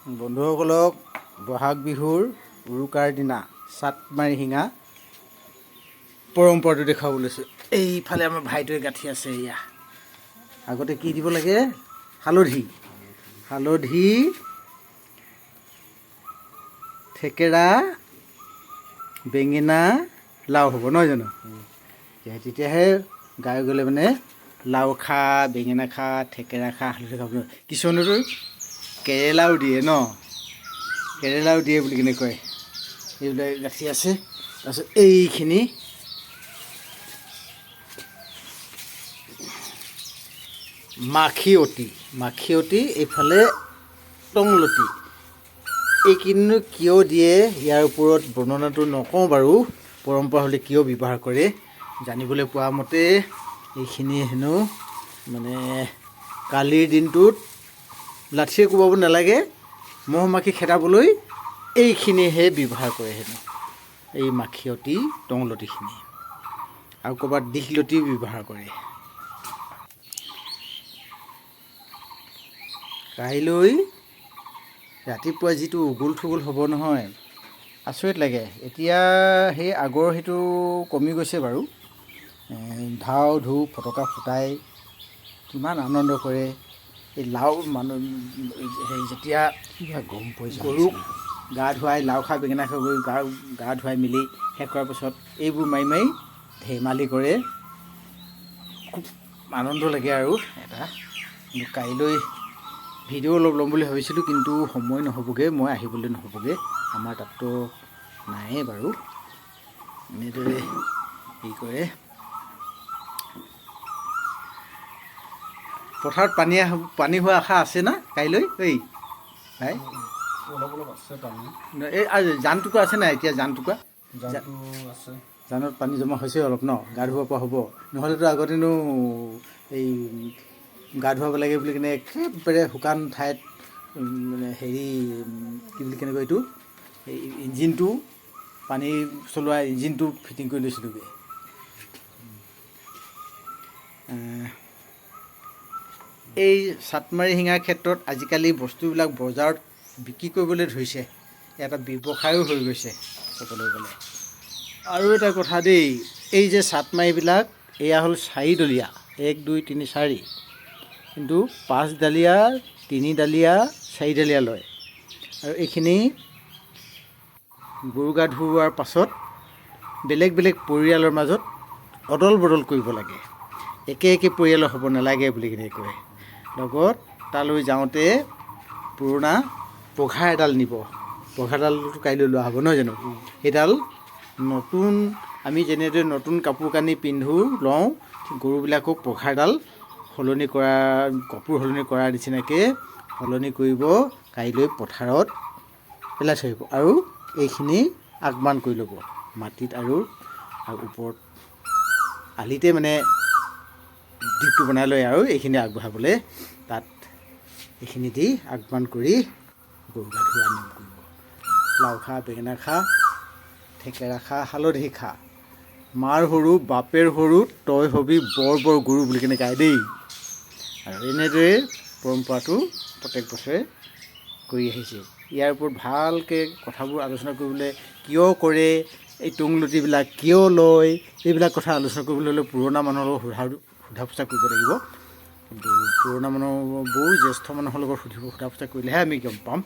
বন্ধুসকলক বহাগ বিহুৰ উৰুকাৰ দিনা চাট মাৰি শিঙা পৰম্পৰাটো দেখুৱাব লৈছোঁ। এইফালে আমাৰ ভাইটোৱে গাঁঠি আছে। এয়া আগতে কি দিব লাগে? হালধি, থেকেৰা, বেঙেনা, লাও হ'ব নহয় জানো? তেতিয়াহে গাই গ'লে মানে লাও খা, বেঙেনা খা, থেকেৰা খা, হালধি খা। কিছুমানেতো কেৰেলাও দিয়ে ন, কেৰেলাও দিয়ে বুলি কিনে কয়। এইবিলাক গাঁঠি আছে। তাৰপিছত এইখিনি মাখিয়তী, এইফালে টংলতি। এইখিনিনো কিয় দিয়ে, ইয়াৰ ওপৰত বৰ্ণনাটো নকওঁ বাৰু। পৰম্পৰা হ'লে কিয় ব্যৱহাৰ কৰে, জানিবলৈ পোৱা মতে এইখিনি হেনো মানে কালিৰ দিনটোত লাঠিৰে কোবাব নালাগে, মহ মাখি খেদাবলৈ এইখিনিহে ব্যৱহাৰ কৰে হেনো। এই মাখিয়তী টংলতিখিনি আৰু ক'ৰবাত দীঘলতি ব্যৱহাৰ কৰে। কাইলৈ ৰাতিপুৱা যিটো উগুল থুগুল হ'ব নহয়, আচৰিত লাগে। এতিয়া সেই আগৰ সেইটো কমি গৈছে বাৰু। ধাও ধূপ ফটকা ফুটাই কিমান আনন্দ কৰে। এই লাও মানুহ হেৰি যেতিয়া গৰুক গা ধুৱাই, লাও খা বেঙেনা খা কৰি গা ধুৱাই মেলি শেষ কৰাৰ পিছত এইবোৰ মাৰি ধেমালি কৰে। খুব আনন্দ লাগে আৰু এটা। কিন্তু কাইলৈ ভিডিঅ' অলপ ল'ম বুলি ভাবিছিলোঁ, কিন্তু সময় নহ'বগৈ, মই আহিবলৈ নহ'বগৈ। আমাৰ তাততো নায়েই বাৰু। এনেদৰে হেৰি কৰে। পথাৰত পানী হোৱা আশা আছে না কাইলৈ? এই ভাই অলপ আছে পানী। এই জানটুকুৰা আছে নাই এতিয়া? আছে। জানত পানী জমা হৈছে অলপ ন, গা ধুব পৰা হ'ব। নহ'লেতো আগতেনো এই গা ধুৱাব লাগে বুলি কিনে একেবাৰে শুকান ঠাইত মানে হেৰি কি বুলি কেনেকৈ এইটো এই ইঞ্জিনটো পানী চলোৱা ইঞ্জিনটো ফিটিং কৰি লৈছিলোঁগৈ। এই চাটমাৰি শিঙাৰ ক্ষেত্ৰত আজিকালি বস্তুবিলাক বজাৰত বিক্ৰী কৰিবলৈ ধৰিছে। এটা ব্যৱসায়ো হৈ গৈছে ক'বলৈ গ'লে। আৰু এটা কথা দেই, এই যে চাটমাৰিবিলাক এয়া হ'ল 4ডলীয়া, 1 2 3 4, কিন্তু 5ডালীয়া, 3ডালীয়া, 4ডালীয়া লয়। আৰু এইখিনি গৰু গা ধুওৱাৰ পাছত বেলেগ বেলেগ পৰিয়ালৰ মাজত অদল বদল কৰিব লাগে। একে পৰিয়ালৰ হ'ব নালাগে বুলি কিনে কয়। লগত তালৈ যাওঁতে পুৰণা পঘা এডাল নিব। পঘাডালটো কাইলৈ লোৱা হ'ব নহয় জানো? সেইডাল নতুন, আমি যেনেদৰে নতুন কাপোৰ কানি লওঁ, গৰুবিলাকো পঘাডাল কাপোৰ সলনি কৰাৰ নিচিনাকৈ সলনি কৰিব, কাইলৈ পথাৰত পেলাই থৈ আহিব। আৰু এইখিনি আগমান কৰি ল'ব মাটিত আৰু ওপৰত আলিতে মানে দ্বীপটো বনাই লয় আৰু এইখিনি আগবঢ়াবলৈ তাত এইখিনি দি আগমান কৰি গৰু গা ধোৱা নিয়ম কৰিব। লাও খা বেঙেনা খা, থেকেৰা খা, হালধি খা, মাৰ সৰু বাপেৰ সৰু, তই হবি বৰ বৰ গৰু বুলি কিনে গায় দেই। আৰু এনেদৰে পৰম্পৰাটো প্ৰত্যেক বছৰে কৰি আহিছে। ইয়াৰ ওপৰত ভালকৈ কথাবোৰ আলোচনা কৰিবলৈ, কিয় কৰে, এই টংলতিবিলাক কিয় লয়, এইবিলাক কথা আলোচনা কৰিবলৈ হ'লে পুৰণা মানুহৰ লগত সোধা পোছা কৰিব লাগিব। কিন্তু পুৰণা মানুহবোৰ জ্যেষ্ঠ মানুহৰ লগত সোধা পোছা কৰিলেহে আমি গম পাম।